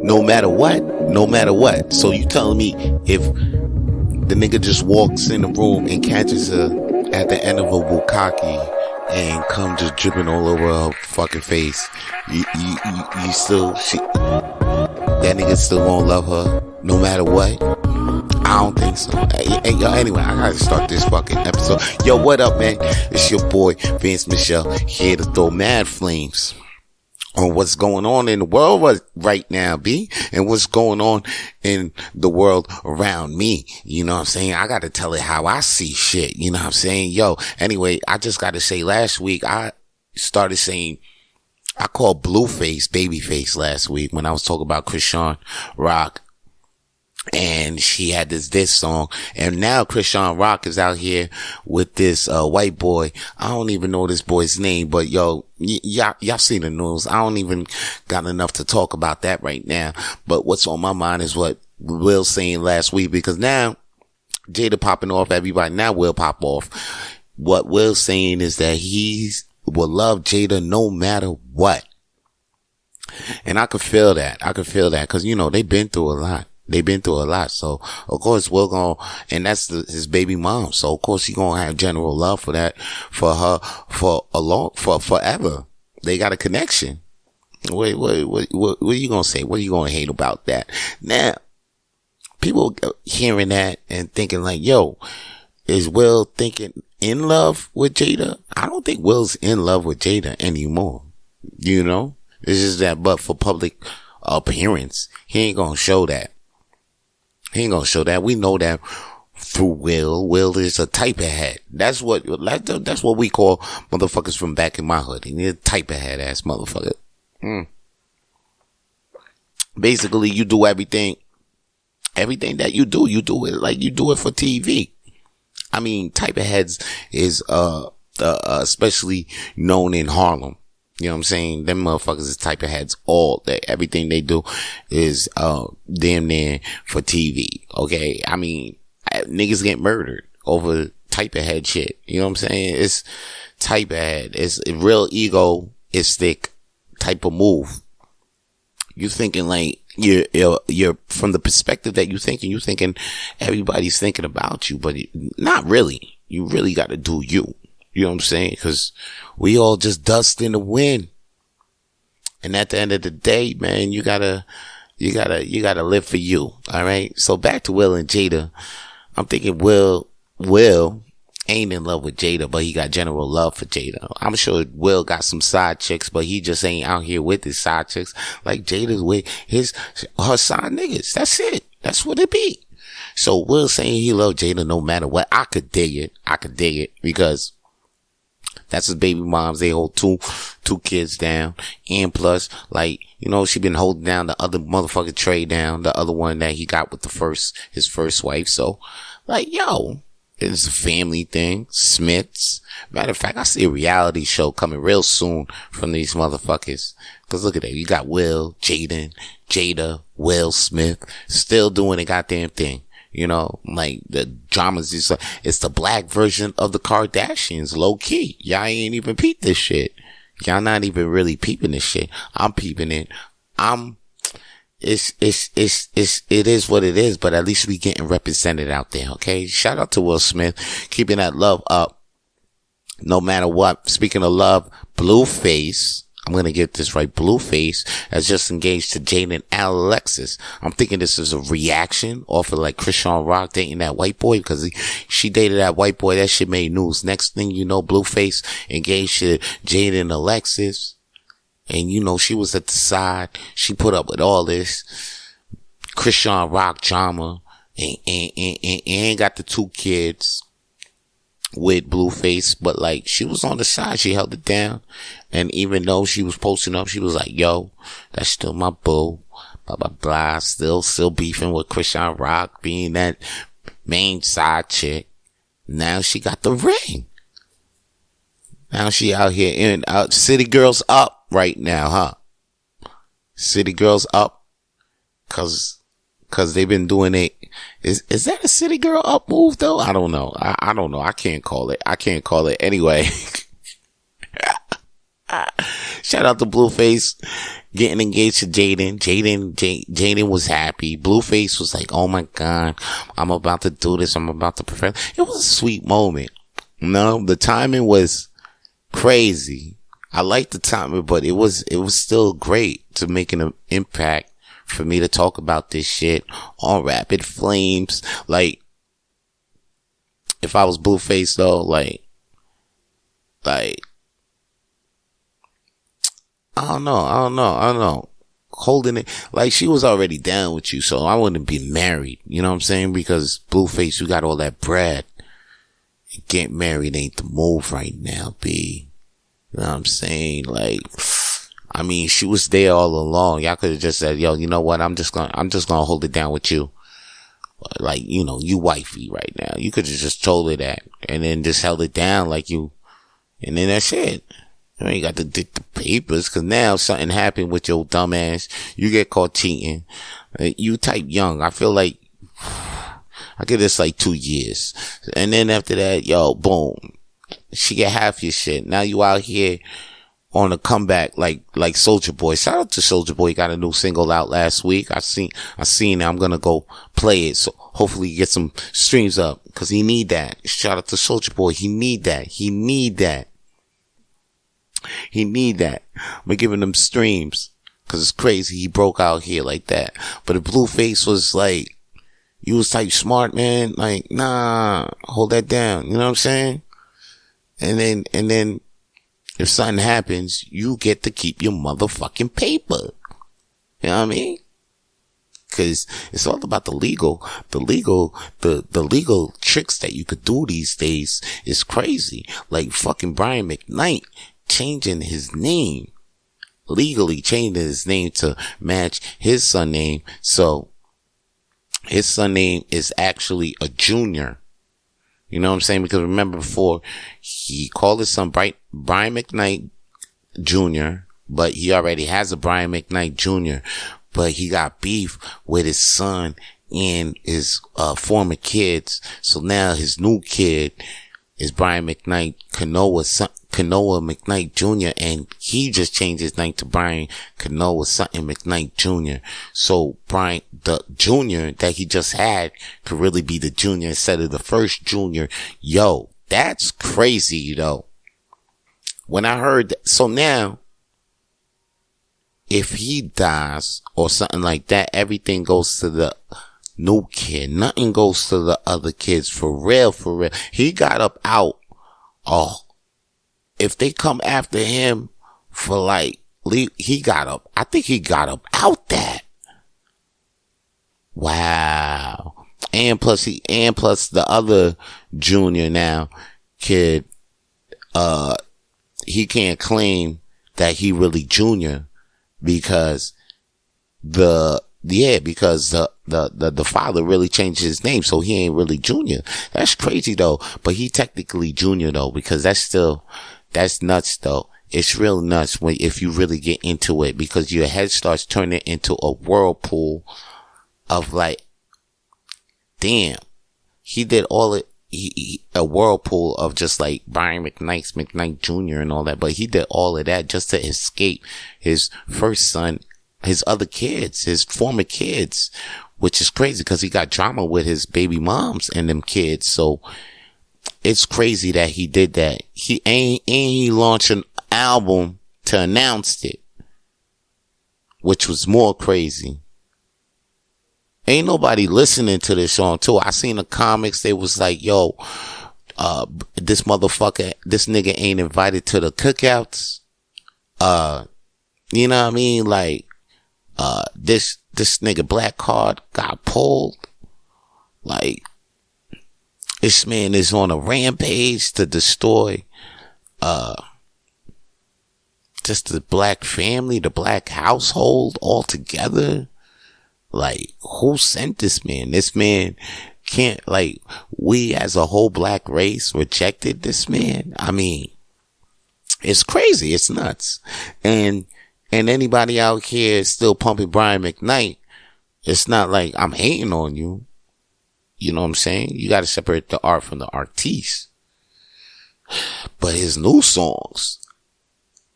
No matter what. No matter what. So you telling me if the nigga just walks in the room and catches her at the end of a bukkake and come just dripping all over her fucking face, you still, that nigga still gonna love her no matter what? I don't think so. Anyway, I gotta start this fucking episode. Yo, what up, man? It's your boy, Vance Michelle, here to throw mad flames on what's going on in the world right now, B, and what's going on in the world around me. You know what I'm saying? I gotta tell it how I see shit. You know what I'm saying? Yo, anyway, I just gotta say, last week, I started saying, I called Blueface Babyface last week when I was talking about Chrisean Rock. And she had this song, and now Chrisean Rock is out here with this white boy. I don't even know this boy's name, but yo, y'all see the news. I don't even got enough to talk about that right now. But what's on my mind is what Will saying last week, because now Jada popping off, everybody now will pop off. What Will's saying is that he will love Jada no matter what. And I could feel that. Cause you know, they've been through a lot. So, of course, we're going, and that's his baby mom. So, of course, he gonna have general love for that, for her, for forever. They got a connection. What are you gonna say? What are you gonna hate about that? Now, people hearing that and thinking like, yo, is Will thinking in love with Jada? I don't think Will's in love with Jada anymore. You know? It's just that, but for public appearance, he ain't gonna show that. We know that through Will. Will is a type of head. That's what we call motherfuckers from back in my hood. He's a type of head ass motherfucker. Basically, you do everything that you do it like you do it for TV. I mean, type of heads is, especially known in Harlem. You know what I'm saying? Them motherfuckers is type of heads everything they do is, damn near for TV. Okay. I mean, niggas get murdered over type of head shit. You know what I'm saying? It's type of head. It's a real egoistic type of move. You thinking like, you're from the perspective that you're thinking everybody's thinking about you, but not really. You really got to do you. You know what I'm saying? Cause we all just dust in the wind. And at the end of the day, man, you gotta live for you. All right. So back to Will and Jada. I'm thinking Will ain't in love with Jada, but he got general love for Jada. I'm sure Will got some side chicks, but he just ain't out here with his side chicks like Jada's with her side niggas. That's it. That's what it be. So Will saying he loved Jada no matter what. I could dig it because that's his baby moms. They hold two kids down. And plus, like, you know, she been holding down the other motherfucking Trey down. The other one that he got with his first wife. So, like, yo, it's a family thing. Smiths. Matter of fact, I see a reality show coming real soon from these motherfuckers. Cause look at that. You got Will, Jada, Will Smith, still doing the goddamn thing. You know, like the dramas, it's the black version of the Kardashians, low key. Y'all ain't even peeped this shit. Y'all not even really peeping this shit. I'm peeping it. It is what it is, but at least we getting represented out there. Okay. Shout out to Will Smith, keeping that love up no matter what. Speaking of love, Blueface. I'm going to get this right. Blueface has just engaged to Jada and Alexis. I'm thinking this is a reaction off of like Chrisean Rock dating that white boy because she dated that white boy. That shit made news. Next thing you know, Blueface engaged to Jada and Alexis. And you know, she was at the side. She put up with all this Chrisean Rock drama and got the 2 kids with Blueface, but like she was on the side, she held it down. And even though she was posting up, she was like, yo, that's still my boo, blah blah blah, still beefing with Chrisean Rock being that main side chick. Now she got the ring. Now she out here in City Girls up right now, huh? City Girls up cause they've been doing it. Is that a City Girl up move though? I don't know. I don't know. I can't call it. Anyway. Shout out to Blueface. getting engaged to Jaden. Jaden was happy. Blueface was like, oh my God, I'm about to do this. I'm about to perfect. It was a sweet moment. No, the timing was crazy. I liked the timing, but it was still great to make an impact for me to talk about this shit on Rapid Flames. Like, if I was Blueface though, like, I don't know. Holding it, like, she was already down with you, so I wouldn't be married. You know what I'm saying? Because Blueface, you got all that bread. Get married ain't the move right now, B. You know what I'm saying? Like, I mean, she was there all along. Y'all could have just said, yo, you know what? I'm just gonna hold it down with you. Like, you know, you wifey right now. You could have just told her that and then just held it down like you, and then that's it. You ain't got to dig the papers, cause now something happened with your dumb ass. You get caught cheating. You type young. I feel like I give this like 2 years. And then after that, yo, boom. She get half your shit. Now you out here on a comeback like Soulja Boy. Shout out to Soulja Boy. He got a new single out last week. I seen it. I'm gonna go play it. So hopefully get some streams up. Cause he need that. Shout out to Soulja Boy. He need that. We're giving him streams. Cause it's crazy. He broke out here like that. But if Blueface was like, you was type smart, man. Like, nah, hold that down. You know what I'm saying? And then if something happens, you get to keep your motherfucking paper. You know what I mean? Cause it's all about the legal tricks that you could do these days is crazy. Like fucking Brian McKnight changing his name, legally changing his name to match his son name. So his son name is actually a junior. You know what I'm saying? Because remember before, he called his son Brian McKnight Jr., but he already has a Brian McKnight Jr., but he got beef with his son and his former kids. So now his new kid is Brian McKnight, Kanoa McKnight Jr., and he just changed his name to Brian Kanoa Sutton McKnight Jr. So Brian, the junior that he just had, could really be the junior instead of the first junior. Yo, that's crazy, though. When I heard that, so now, if he dies or something like that, everything goes to the new kid. Nothing goes to the other kids. For real. He got up out. Oh, if they come after him for like, he got up. I think he got up out that. Wow. And plus the other junior now kid, he can't claim that he really junior because the father really changed his name, so he ain't really junior. That's crazy though, but he technically junior though, because that's nuts though. It's real nuts if you really get into it, because your head starts turning into a whirlpool of like, damn, he did all it. A whirlpool of just like Brian McKnight Jr. and all that, but he did all of that just to escape his first son, his other kids, his former kids, which is crazy because he got drama with his baby moms and them kids. So it's crazy that he did that. He launched an album to announce it, which was more crazy. Ain't nobody listening to this song too. I seen the comics. They was like, yo, this nigga ain't invited to the cookouts. You know what I mean? Like, this nigga Black Card got pulled. Like, this man is on a rampage to destroy, just the black family, the black household altogether. Like, who sent this man? This man can't, like, we as a whole black race rejected this man. I mean, it's crazy. It's nuts. And anybody out here still pumping Brian McKnight, it's not like I'm hating on you. You know what I'm saying? You got to separate the art from the artiste. But his new songs,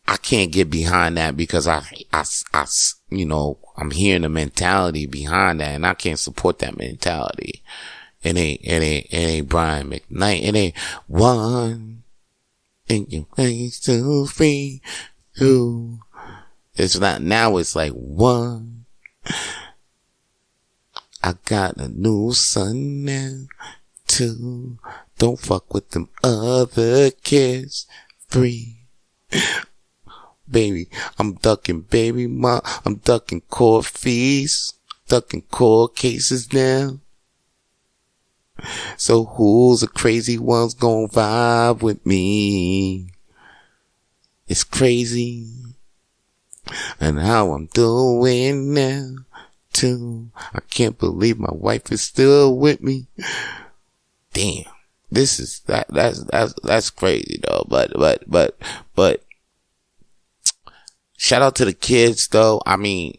I can't get behind that because you know, I'm hearing the mentality behind that and I can't support that mentality. It ain't Brian McKnight. It ain't one in your place to free who. It's not, now it's like one. I got a new son now. Two. Don't fuck with them other kids. Three. Baby, I'm ducking baby mom. I'm ducking court fees. Ducking court cases now. So who's the crazy ones gonna vibe with me? It's crazy. And how I'm doing now too. I can't believe my wife is still with me. Damn. This is that's crazy though. But shout out to the kids though. I mean,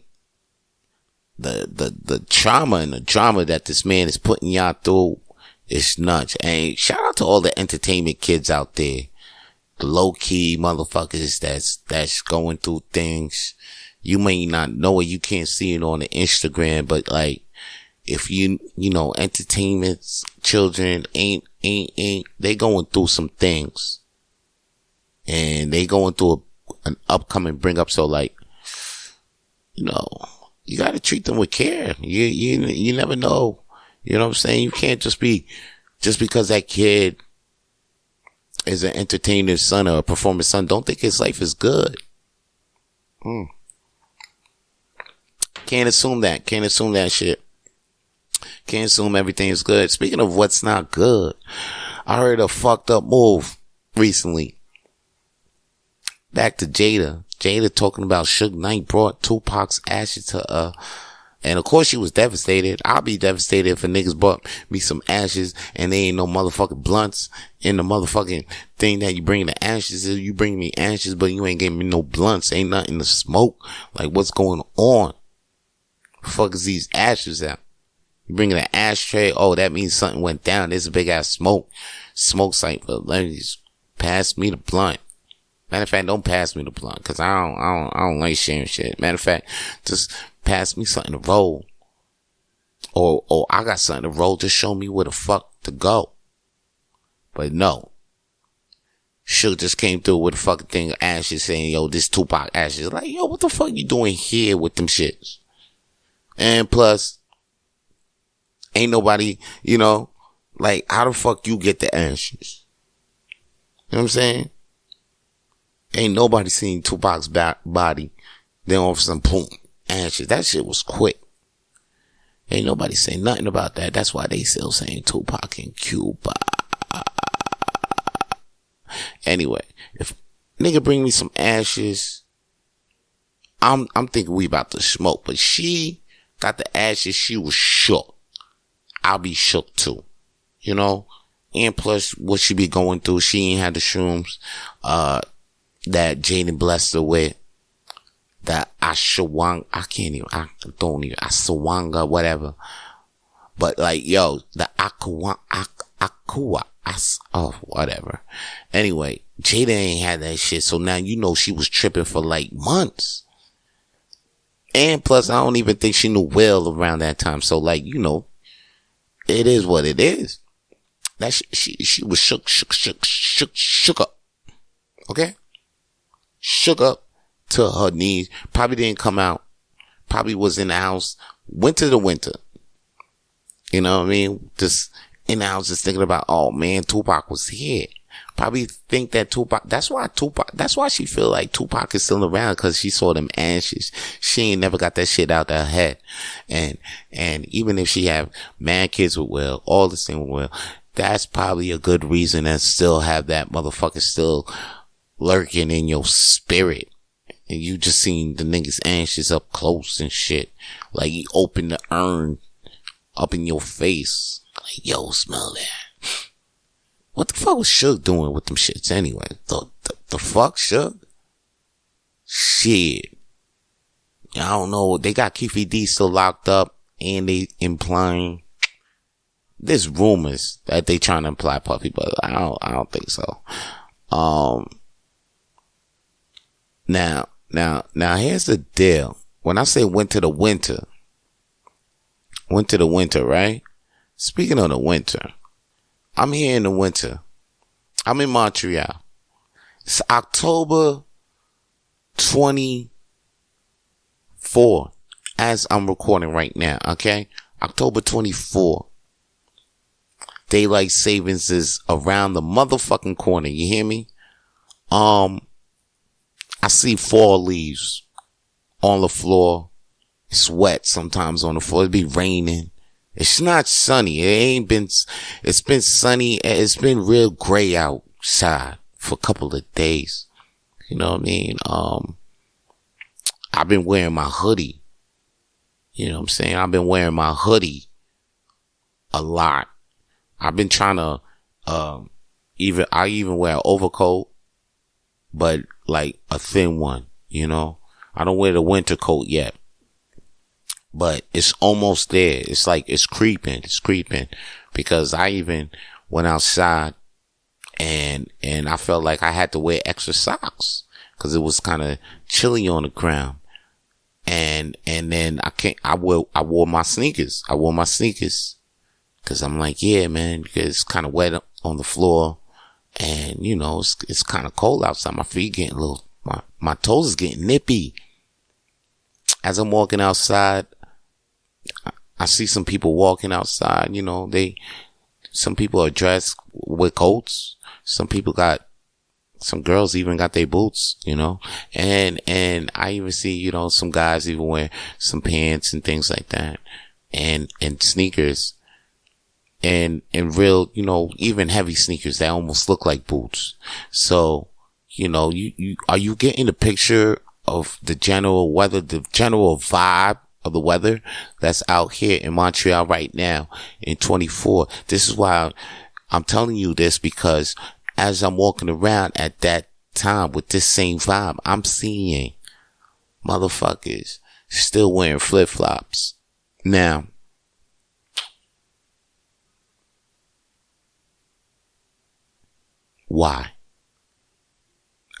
the trauma and the drama that this man is putting y'all through is nuts. And shout out to all the entertainment kids out there. The low key motherfuckers that's going through things. You may not know it, you can't see it on the Instagram, but like, if you know, entertainment children ain't, they going through some things. And they going through an upcoming bring up. So like, you know, you gotta treat them with care. You never know. You know what I'm saying? You can't just because that kid is an entertainer's son or a performer's son, don't think his life is good. Can't assume that shit. Can't assume everything is good. Speaking of what's not good, I heard a fucked up move recently. Back to Jada. Jada talking about Suge Knight brought Tupac's ashes to and of course she was devastated. I'll be devastated if a niggas brought me some ashes and there ain't no motherfucking blunts in the motherfucking thing that you bring the ashes. You bring me ashes, but you ain't giving me no blunts. Ain't nothing to smoke. Like, what's going on? Fuck is these ashes out? You bringing an ashtray? Oh, that means something went down. There's a big ass smoke site. But let me just pass me the blunt. Matter of fact, don't pass me the blunt, cause I don't like sharing shit. Matter of fact, just pass me something to roll. Or I got something to roll. Just show me where the fuck to go. But no. Suge just came through with a fucking thing of ashes saying, yo, this Tupac ashes. Like, yo, what the fuck you doing here with them shits? And plus, ain't nobody, you know, like, how the fuck you get the ashes? You know what I'm saying? Ain't nobody seen Tupac's body. Then all of a sudden, boom, ashes. That shit was quick. Ain't nobody saying nothing about that. That's why they still saying Tupac in Cuba. Anyway, if nigga bring me some ashes, I'm thinking we about to smoke. But she got the ashes. She was shook. I'll be shook too. You know? And plus, what she be going through, she ain't had the shrooms, that Jaden blessed her with, that ashwanga, ashwanga, whatever. But like, yo, the whatever. Anyway, Jada ain't had that shit, so now you know she was tripping for like months. And plus, I don't even think she knew Will around that time, so like, you know, it is what it is. That she was shook up. Okay? Shook up to her knees. Probably didn't come out. Probably was in the house. Winter to winter. You know what I mean? Just in the house, just thinking about, oh man, Tupac was here. Probably think that that's why she feel like Tupac is still around, cause she saw them ashes. She ain't never got that shit out of her head. And even if she have mad kids with Will, all the same with Will, that's probably a good reason to still have that motherfucker still lurking in your spirit. And you just seen the nigga's ashes up close and shit. Like, he opened the urn up in your face. Like, yo, smell that. What the fuck was Suge doing with them shits anyway? The fuck, Suge? Shit. I don't know. They got Keefy D still locked up, and they implying, there's rumors that they trying to imply Puffy, but I don't think so. Now, here's the deal. When I say went to the winter, right? Speaking of the winter, I'm here in the winter. I'm in Montreal. It's October 24 as I'm recording right now, okay? October 24. Daylight savings is around the motherfucking corner. You hear me? I see fall leaves on the floor. It's wet sometimes on the floor. It be raining. It's not sunny. It's been sunny. It's been real gray outside for a couple of days. You know what I mean? I've been wearing my hoodie. You know what I'm saying? I've been wearing my hoodie a lot. I've been trying to, I even wear an overcoat, but like a thin one, you know? I don't wear the winter coat yet, but it's almost there. It's like, it's creeping because I even went outside and I felt like I had to wear extra socks because it was kind of chilly on the ground. And then I wore my sneakers. Cause I'm like, yeah, man, because it's kind of wet on the floor and, you know, it's kind of cold outside. My feet getting my toes is getting nippy. As I'm walking outside, I see some people walking outside, you know, some people are dressed with coats. Some girls even got their boots, you know, and I even see, you know, some guys even wear some pants and things like that and sneakers. And real, you know, even heavy sneakers that almost look like boots. So, you know, are you getting the picture of the general weather, the general vibe of the weather that's out here in Montreal right now in 24? This is why I'm telling you this, because as I'm walking around at that time with this same vibe, I'm seeing motherfuckers still wearing flip-flops. Now, why?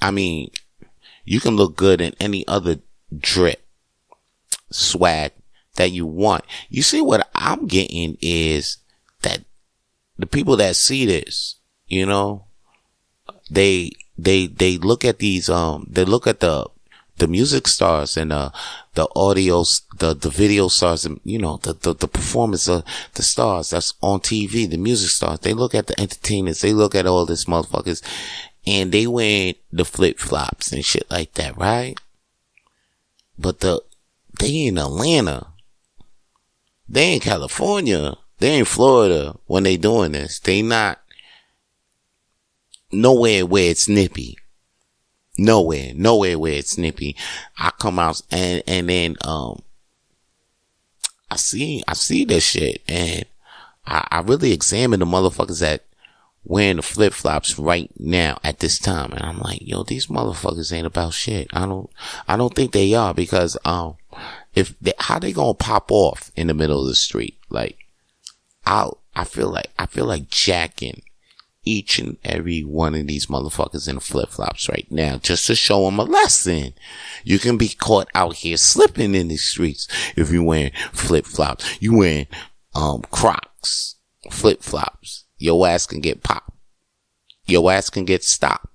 I mean, you can look good in any other drip, swag that you want. You see, what I'm getting is that the people that see this, you know, they look at these, they look at the music stars and the audio, the video stars, and, you know, the performance of the stars that's on TV, the music stars. They look at the entertainers. They look at all this motherfuckers and they wear the flip flops and shit like that, right? But they in Atlanta. They in California. They in Florida when they doing this. They not nowhere where it's nippy. Nowhere where it's nippy. I come out and then, I see this shit and I really examine the motherfuckers that wearing the flip flops right now at this time. And I'm like, yo, these motherfuckers ain't about shit. I don't think they are, because, how they gonna pop off in the middle of the street? Like, I feel like jacking each and every one of these motherfuckers in the flip-flops right now, just to show them a lesson. You can be caught out here slipping in the streets if you're wearing flip-flops. You wearing, Crocs, flip-flops. Your ass can get popped. Your ass can get stopped.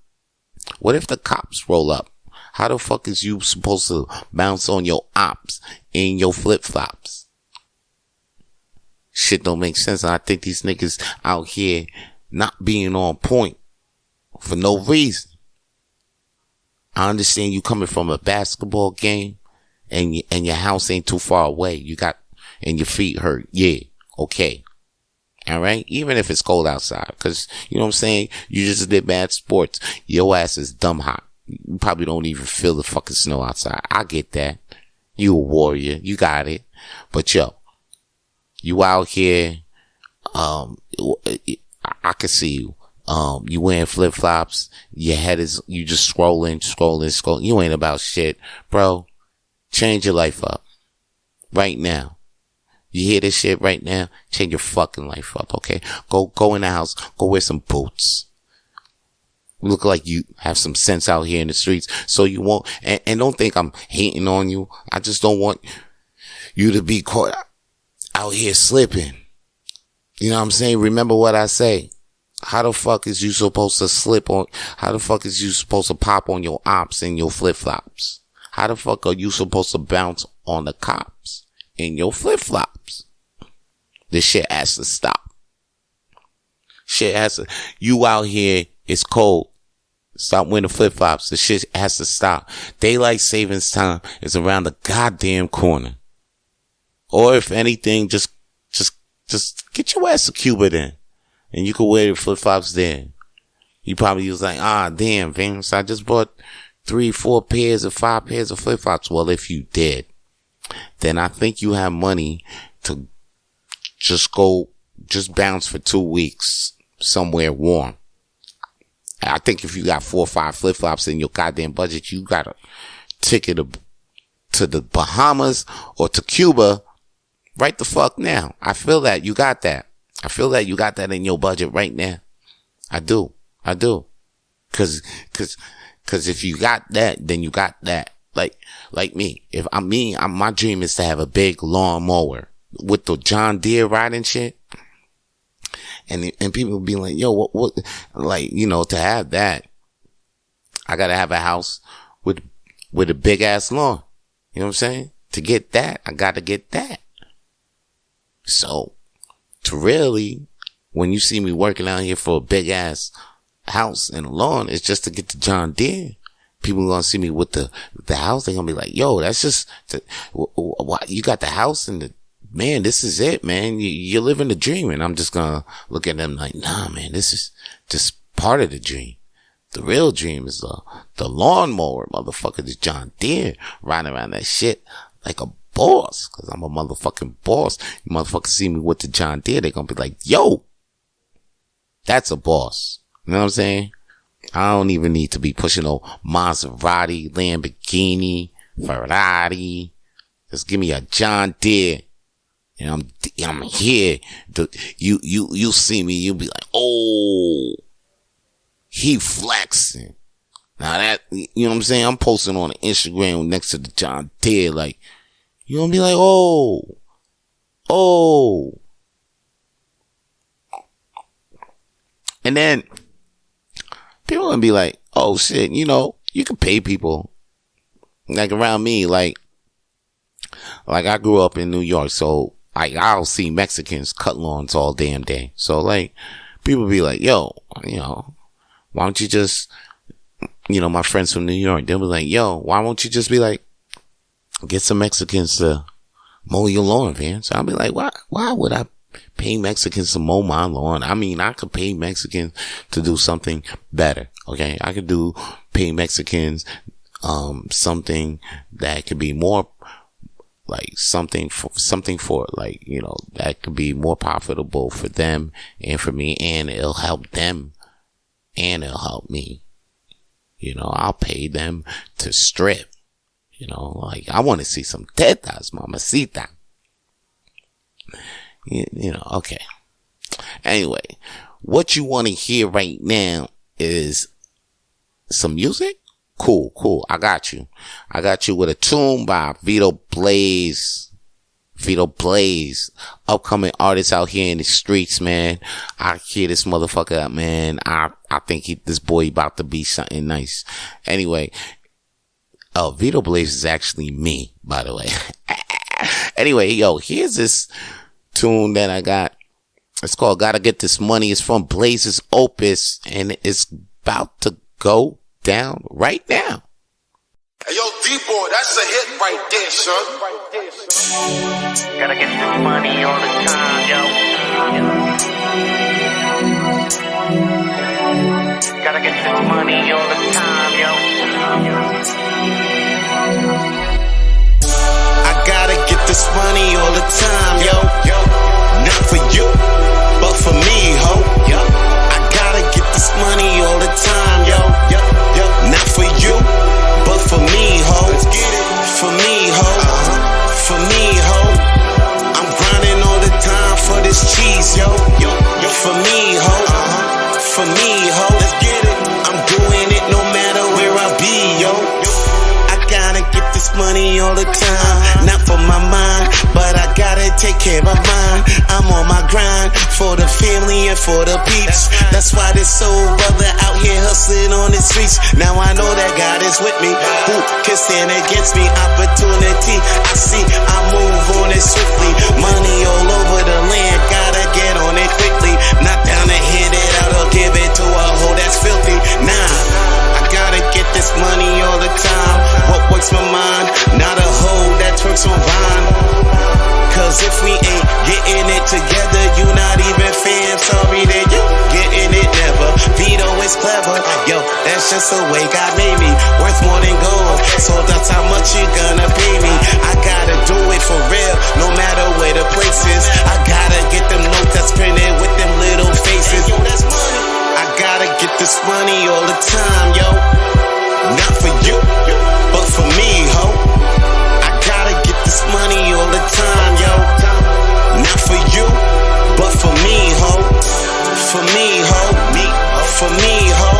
What if the cops roll up? How the fuck is you supposed to bounce on your ops in your flip-flops? Shit don't make sense. And I think these niggas out here not being on point for no reason. I understand you coming from a basketball game and your house ain't too far away. And your feet hurt. Yeah. Okay. All right. Even if it's cold outside, cause you know what I'm saying? You just did bad sports. Your ass is dumb hot. You probably don't even feel the fucking snow outside. I get that. You a warrior. You got it. But yo, you out here, I can see you. You wearing flip flops. Your head is, you just scrolling. You ain't about shit, bro. Change your life up right now. You hear this shit right now? Change your fucking life up, okay? Go in the house. Go wear some boots. Look like you have some sense out here in the streets. So you won't, and don't think I'm hating on you. I just don't want you to be caught out here slipping. You know what I'm saying? Remember what I say. How the fuck is you supposed to slip on, how the fuck is you supposed to pop on your ops and your flip-flops? How the fuck are you supposed to bounce on the cops in your flip-flops? This shit has to stop. Shit has to, you out here, it's cold. Stop wearing the flip-flops. The shit has to stop. Daylight savings time is around the goddamn corner. Or if anything, just get your ass to Cuba then. And you can wear your flip-flops there. You probably was like, damn, Vance, I just bought 3, 4 pairs or 5 pairs of flip-flops. Well, if you did, then I think you have money to just bounce for 2 weeks somewhere warm. I think if you got 4 or 5 flip-flops in your goddamn budget, you got a ticket to the Bahamas or to Cuba right the fuck now. I feel that you got that. I feel that you got that in your budget right now. I do. Cause if you got that, then you got that. Like me. If I'm me, my dream is to have a big lawn mower with the John Deere riding shit. And people be like, yo, what, like, you know, to have that, I gotta have a house with a big ass lawn. You know what I'm saying? To get that, I gotta get that. So, to really, when you see me working out here for a big ass house and a lawn, it's just to get the John Deere. People gonna see me with the house. They're gonna be like, yo, that's just, you got the house and man, this is it, man. You're living the dream. And I'm just gonna look at them like, nah, man, this is just part of the dream. The real dream is the lawnmower, motherfucker, this John Deere, riding around that shit like a boss, cause I'm a motherfucking boss. You motherfuckers see me with the John Deere, they're gonna be like, yo, that's a boss. You know what I'm saying? I don't even need to be pushing no Maserati, Lamborghini, Ferrari. Just give me a John Deere. And I'm here. You see me, you'll be like, oh, he flexing. Now that, you know what I'm saying? I'm posting on Instagram next to the John Deere, like, you're gonna be like, oh. And then people gonna be like, oh shit, you know, you can pay people. Like around me, like I grew up in New York, so I'll see Mexicans cut lawns all damn day. So like, people be like, yo, you know, why don't you just, you know, my friends from New York, they'll be like, yo, why won't you just be like, get some Mexicans to mow your lawn, Vance? I'll be like, why would I pay Mexicans to mow my lawn? I mean, I could pay Mexicans to do something better. Okay. I could pay Mexicans, something that could be more like something for like, you know, that could be more profitable for them and for me, and it'll help them and it'll help me. You know, I'll pay them to strip. You know, like I want to see some tetas, mamacita. You know, okay. Anyway, what you want to hear right now is some music? Cool. I got you with a tune by Vito Blaze. Upcoming artist out here in the streets, man. I hear this motherfucker up, man. I think this boy about to be something nice. Anyway, Vito Blaze is actually me, by the way. Anyway, yo, here's this tune that I got. It's called Gotta Get This Money. It's from Blaze's Opus, and it's about to go down right now. Hey, yo, D-Boy, that's a hit right there, son. Gotta get this money all the time, yo. Gotta get this money all the time, yo. I gotta get this money all the time, yo. Not for you, but for me, ho. I gotta get this money all the time, yo. Not for you, but for me, ho. For me, ho. For me, ho. I'm grinding all the time for this cheese, yo. For me, ho. For me, ho. Let's get it. I'm all the time. Not for my mind, but I gotta take care of mine. I'm on my grind for the family and for the peeps. That's why this soul brother out here hustling on the streets. Now I know that God is with me. Who can stand against me? Opportunity I see, I move on it swiftly. Money all over the land, gotta get on it quickly. Not down to hit it out or give it to a hoe that's filthy. Nah, I gotta get this money all the time. What works my mind? Not a hoe that twerks on Vine. Cause if we ain't getting it together, you not even fam. Sorry that you getting it never. Vito is clever, yo, that's just the way God made me. Worth more than gold, so that's how much you gonna pay me. I gotta do it for real, no matter where the place is. I gotta get them notes that's printed with them little faces. Yo, that's money. I gotta get this money all the time, yo. Not for you, but for me, ho. I gotta get this money all the time, yo. Not for you, but for me, ho. For me, ho. For me, ho.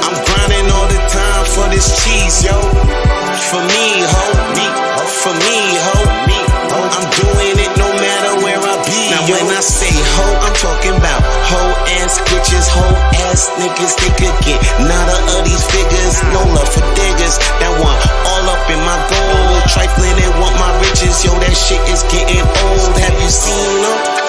I'm grinding all the time for this cheese, yo. For me, ho. For me, ho. I'm doing it no matter where I be. Now when I say ho, I'm talking about hoe ass bitches, hoe ass niggas. They could get nada of these figures. No love for diggers that want all up in my gold. Trifling and want my riches. Yo, that shit is getting old. Have you seen them?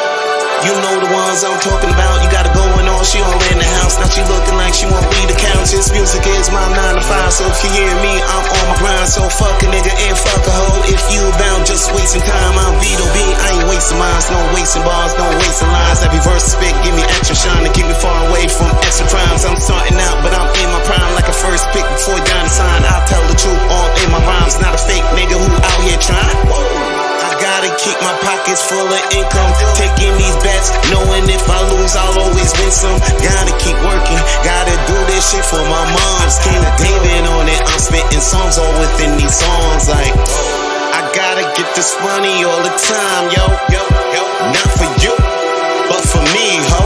You know the ones I'm talking about. You got it going on, she all in the house. Now she looking like she won't be the countess. Music is my 9 to 5, so if you hear me, I'm on my grind. So fuck a nigga and fuck a hoe. If you bound just wasting time, I'm Vito B. I ain't wasting minds, no wasting bars, no wasting lines. Every verse spit, give me extra shine to keep me far away from extra crimes. I'm starting out, but I'm in my prime like a first pick before down the sign. I'll tell the truth all in my rhymes. Not a fake nigga who out here trying. I gotta keep my pockets full of income. Taking these bets, knowing if I lose, I'll always win some. Gotta keep working, gotta do this shit for my moms. King David on it, I'm spitting songs all within these songs. Like, I gotta get this money all the time, yo. Not for you, but for me, ho.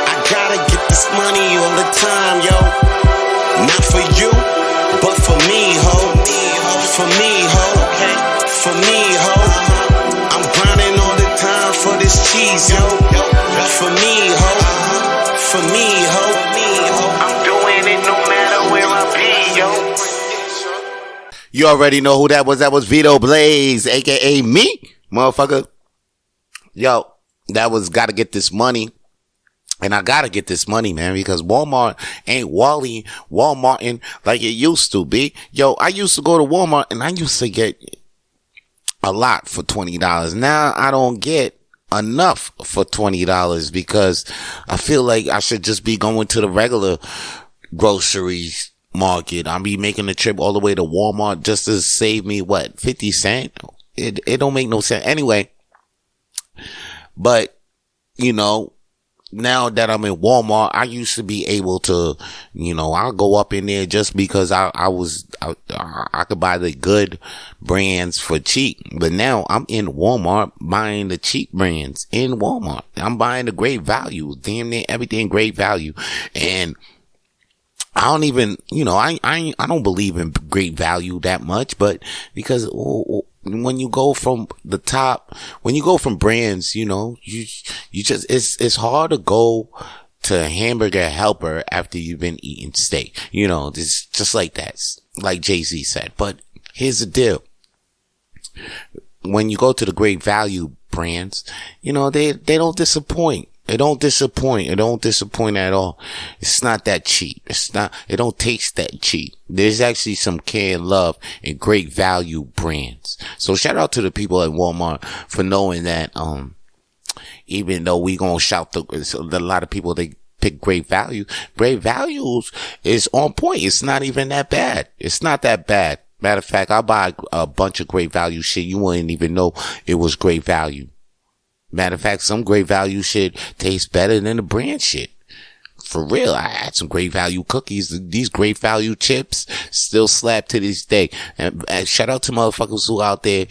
I gotta get this money all the time, yo. Not for you, but for me, ho. For me, ho. For me, ho. I'm grinding all the time for this cheese, yo. For me, ho. For me, ho. I'm doing it no matter where I be, yo. You already know who that was. That was Vito Blaze, aka me, motherfucker. Yo, that was Gotta Get This Money. And I gotta get this money, man, because Walmart ain't Walmarting like it used to be. Yo, I used to go to Walmart and I used to get a lot for $20. Now I don't get enough for $20 because I feel like I should just be going to the regular groceries market. I'll be making a trip all the way to Walmart just to save me, 50 cents? It don't make no sense. Anyway, but, you know, now that I'm in Walmart, I used to be able to, you know, I'll go up in there just because I could buy the good brands for cheap. But now I'm in Walmart buying the cheap brands in Walmart. I'm buying the great value, damn near everything great value. And I don't even, you know, I don't believe in great value that much, but because when you go from the top, when you go from brands, you know, you just, it's hard to go to Hamburger Helper after you've been eating steak. You know, it's just like that, like Jay-Z said. But here's the deal. When you go to the great value brands, you know, they don't disappoint. It don't disappoint. It don't disappoint at all. It's not that cheap. It don't taste that cheap. There's actually some care and love and great value brands. So shout out to the people at Walmart for knowing that, even though we gonna shout a lot of people, they pick great value. Great values is on point. It's not even that bad. It's not that bad. Matter of fact, I'll buy a bunch of great value shit. You wouldn't even know it was great value. Matter of fact, some great value shit tastes better than the brand shit. For real, I had some great value cookies. These great value chips still slap to this day. And shout out to motherfuckers who out there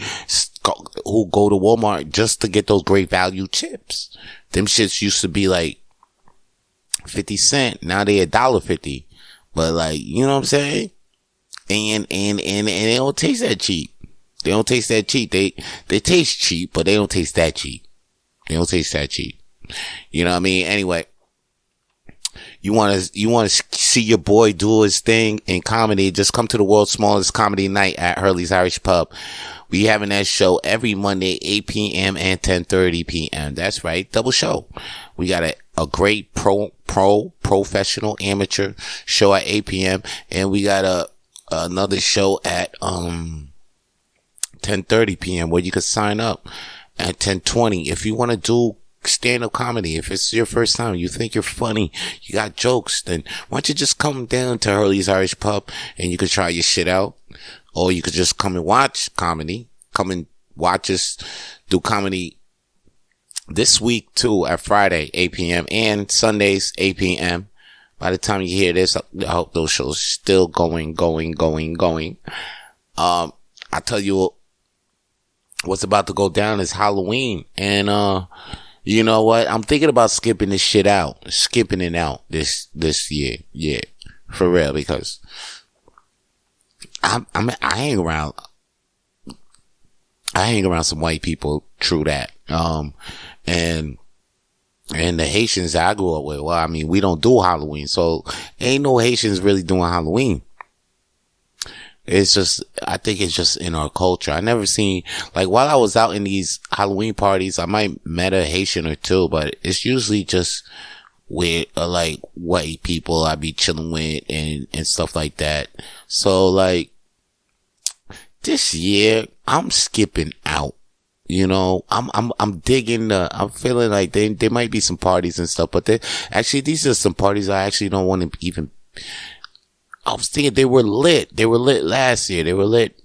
who go to Walmart just to get those great value chips. Them shits used to be like 50 cents. Now they $1.50. But like, you know what I'm saying? And it don't taste that cheap. They don't taste that cheap. They taste cheap, but they don't taste that cheap. They don't taste that cheap. You know what I mean? Anyway, you want to see your boy do his thing in comedy, just come to the world's smallest comedy night at Hurley's Irish Pub. We having that show every Monday, 8 p.m. and 10:30 p.m. That's right. Double show. We got a great professional amateur show at 8 p.m. and we got another show at 10:30 p.m. where you can sign up at 10:20 if you want to do stand-up comedy. If it's your first time, you think you're funny, you got jokes, then why don't you just come down to Hurley's Irish Pub and you can try your shit out. Or you could just come and watch comedy. Come and watch us do comedy this week too at Friday, 8 p.m. and Sundays, 8 p.m. By the time you hear this, I hope those shows are still going. I tell you what's about to go down is Halloween. And, you know what? I'm thinking about skipping it out this year. Yeah, for real, because I hang around some white people, true that. And the Haitians that I grew up with, well, I mean, we don't do Halloween, so ain't no Haitians really doing Halloween. It's just, I think it's just in our culture. I never seen, like, while I was out in these Halloween parties, I might met a Haitian or two, but it's usually just with, like, white people I be chilling with and stuff like that. So, like, this year, I'm skipping out. You know, I'm digging I'm feeling like there might be some parties and stuff, but these are some parties I actually don't want to even, I was thinking they were lit. They were lit last year. They were lit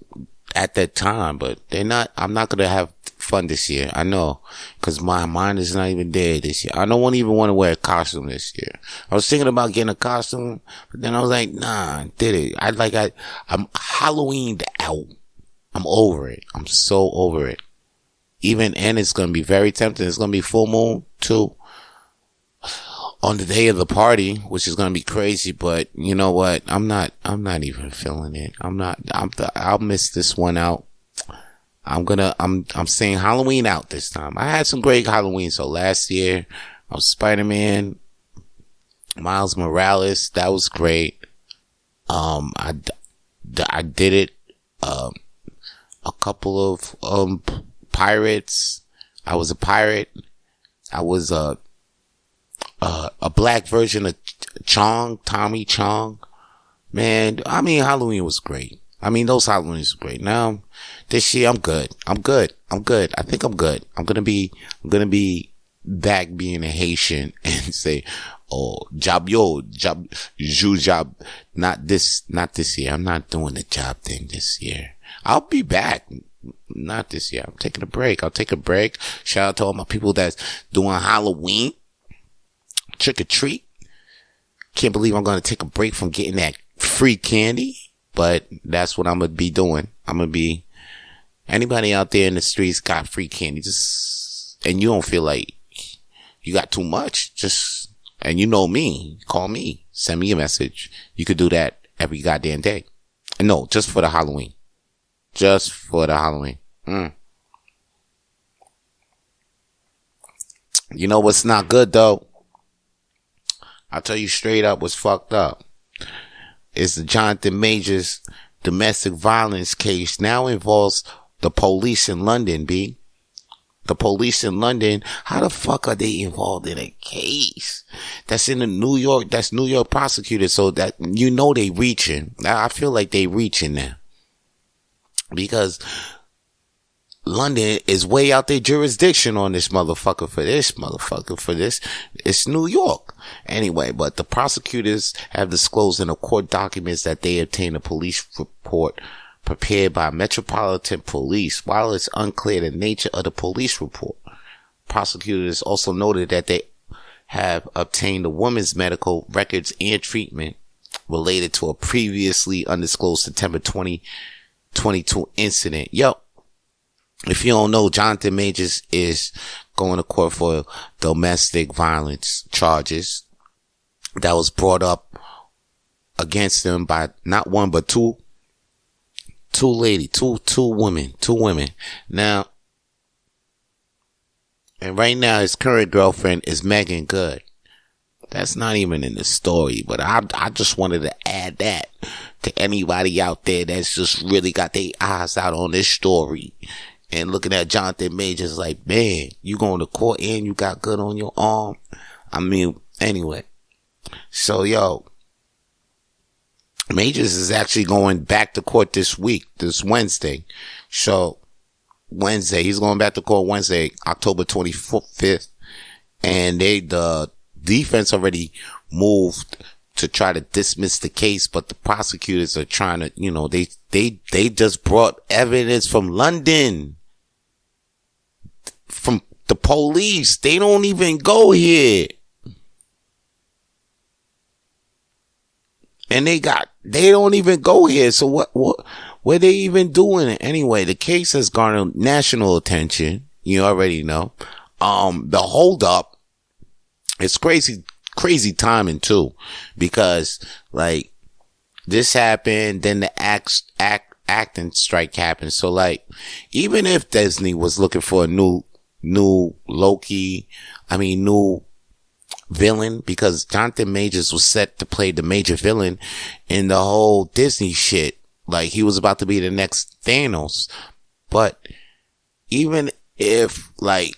at that time, but I'm not going to have fun this year. I know, cause my mind is not even there this year. I don't even want to wear a costume this year. I was thinking about getting a costume, but then I was like, nah, did it. I'm Halloweened out. I'm over it. I'm so over it. And it's going to be very tempting. It's going to be full moon too on the day of the party, which is going to be crazy. But you know what? I'm not even feeling it. I'll miss this one out. I'm saying Halloween out this time. I had some great Halloween. So last year I was Spider-Man, Miles Morales. That was great. I did it, a couple of, pirates. I was a pirate. I was a black version of Tommy Chong. Man, I mean, Halloween was great. I mean, those Halloweens were great. Now, this year, I'm good. I think I'm good. I'm gonna be back being a Haitian and say, oh, job, not this year. I'm not doing the job thing this year. I'll be back. Not this year. I'm taking a break. I'll take a break. Shout out to all my people that's doing Halloween. Trick or treat. Can't believe I'm going to take a break from getting that free candy. But that's what I'm going to be doing. Anybody out there in the streets got free candy. And you don't feel like you got too much. And you know me. Call me. Send me a message. You could do that every goddamn day. No, just for the Halloween. Just for the Halloween. You know what's not good though? I'll tell you straight up what's fucked up. It's the Jonathon Majors domestic violence case now involves the police in London, B. The police in London, how the fuck are they involved in a case that's in New York prosecutors? So that, you know, they reaching. I feel like they reaching now. Because London is way out their jurisdiction on this motherfucker for this. It's New York. Anyway, but the prosecutors have disclosed in the court documents that they obtained a police report prepared by Metropolitan Police. While it's unclear the nature of the police report, prosecutors also noted that they have obtained the woman's medical records and treatment related to a previously undisclosed September 2022 incident. Yo, if you don't know, Jonathon Majors is going to court for domestic violence charges that was brought up against him by not one but two two women. Now, and right now his current girlfriend is Megan Good. That's not even in the story, but I just wanted to add that to anybody out there that's just really got their eyes out on this story and looking at Jonathan Majors like, man, you going to court and you got Good on your arm. I mean, anyway. So, yo, Majors is actually going back to court this Wednesday. So, he's going back to court Wednesday, October 25th. And the defense already moved to try to dismiss the case, but the prosecutors are trying to, they just brought evidence from London, from the police. They don't even go here. And they don't even go here. So what are they even doing it? Anyway, the case has garnered national attention. You already know. The holdup, it's crazy timing too, because like this happened, then the acting strike happened. So like, even if Disney was looking for a new villain, because Jonathan Majors was set to play the major villain in the whole Disney shit. Like he was about to be the next Thanos. But even if like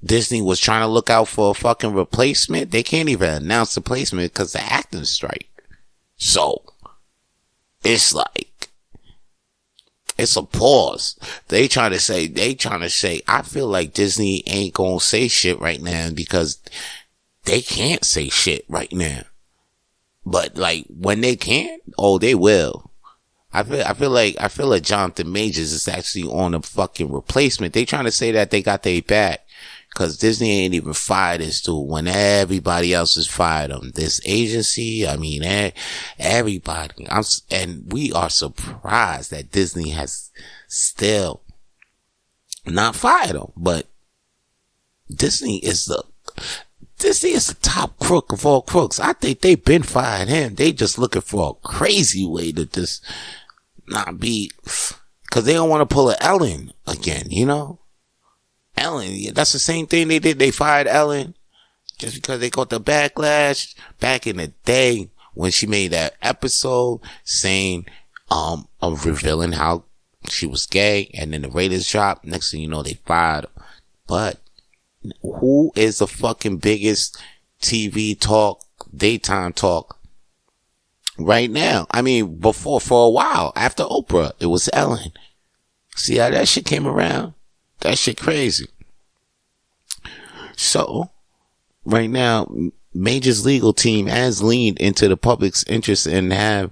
Disney was trying to look out for a fucking replacement, they can't even announce the placement because the acting strike. So it's like, it's a pause. They trying to say, I feel like Disney ain't gonna say shit right now because they can't say shit right now. But like when they can, they will. I feel like Jonathan Majors is actually on a fucking replacement. They trying to say that they got their back. Cause Disney ain't even fired this dude when everybody else has fired him. This agency, I mean, everybody. And we are surprised that Disney has still not fired him. But Disney is the top crook of all crooks. I think they've been fired him. They just looking for a crazy way to just not be, cause they don't want to pull an Ellen again, Ellen, that's the same thing they did. They fired Ellen just because they got the backlash back in the day when she made that episode saying, of revealing how she was gay, and then the ratings dropped. Next thing you know, they fired her. But who is the fucking biggest TV talk, daytime talk right now? I mean, before, for a while, after Oprah, it was Ellen. See how that shit came around? That shit crazy. So, right now, Major's legal team has leaned into the public's interest and have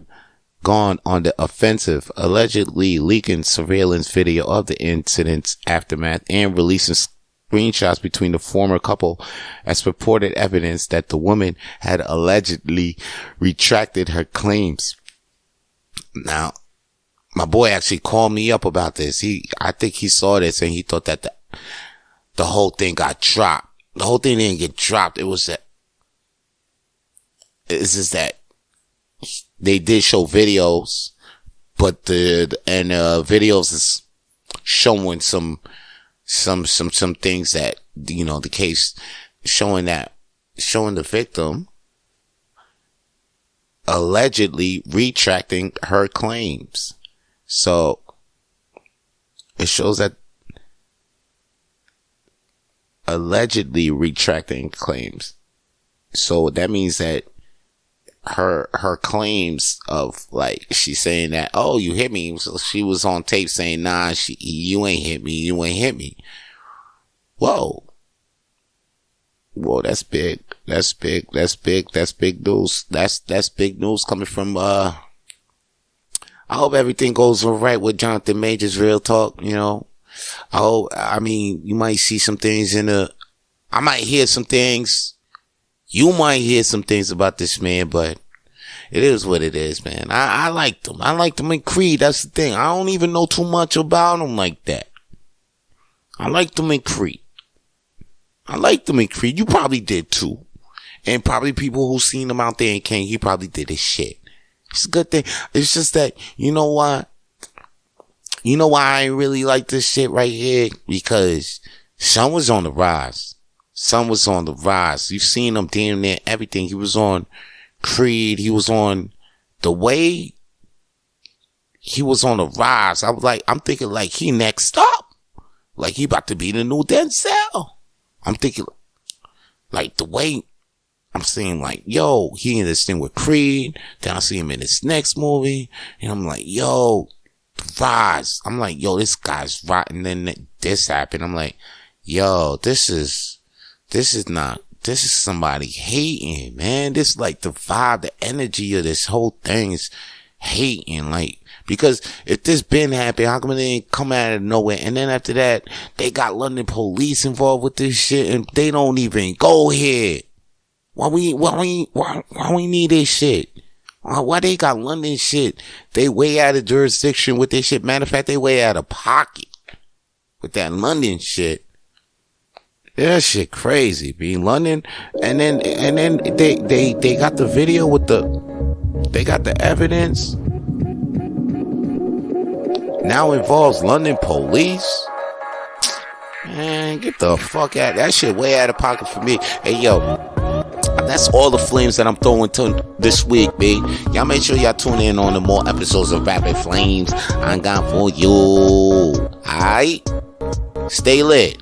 gone on the offensive, allegedly leaking surveillance video of the incident's aftermath and releasing screenshots between the former couple as purported evidence that the woman had allegedly retracted her claims. Now, my boy actually called me up about this. I think he saw this and he thought that the whole thing got dropped. The whole thing didn't get dropped. It's just that they did show videos, but the videos is showing some things that, the case showing the victim allegedly retracting her claims. So it shows that allegedly retracting claims. So that means that her claims of like, she's saying that, oh, you hit me. So she was on tape saying, nah, you ain't hit me. Whoa, that's big. That's big news. That's big news coming from, I hope everything goes all right with Jonathan Majors, real talk, you might see some things I might hear some things. You might hear some things about this man, but it is what it is, man. I liked him. I liked him in Creed. That's the thing. I don't even know too much about him like that. I liked him in Creed. You probably did too. And probably people who seen him out there in King, he probably did his shit. It's a good thing. It's just that, you know what? You know why I really like this shit right here? Because Son was on the rise. Son was on the rise. You've seen him damn near everything. He was on Creed. He was on the way he was on the rise. I'm thinking like he next up. Like he about to be the new Denzel. I'm thinking like the way I'm saying like, yo, he in this thing with Creed. Then I see him in this next movie. And I'm like, yo, rise. I'm like, yo, this guy's right. And then this happened. I'm like, yo, this is somebody hating, man. This like the vibe, the energy of this whole thing is hating. Like, because if this been happening, how come it didn't come out of nowhere? And then after that, they got London police involved with this shit and they don't even go here. Why we need this shit? Why they got London shit? They way out of jurisdiction with this shit. Matter of fact, they way out of pocket with that London shit. That shit crazy, being London. And then they got the video with they got the evidence. Now involves London police. Man, get the fuck out. That shit way out of pocket for me. Hey, yo, that's all the flames that I'm throwing to this week, B. Y'all make sure y'all tune in on the more episodes of Rapid Flames I got for you. Alright? Stay lit.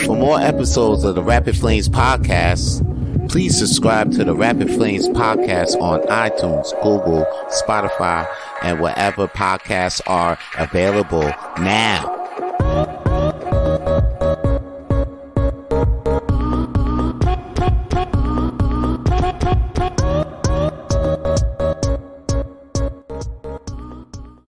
For more episodes of the Rapid Flames podcast, please subscribe to the Rapid Flames podcast on iTunes, Google, Spotify, and wherever podcasts are available now.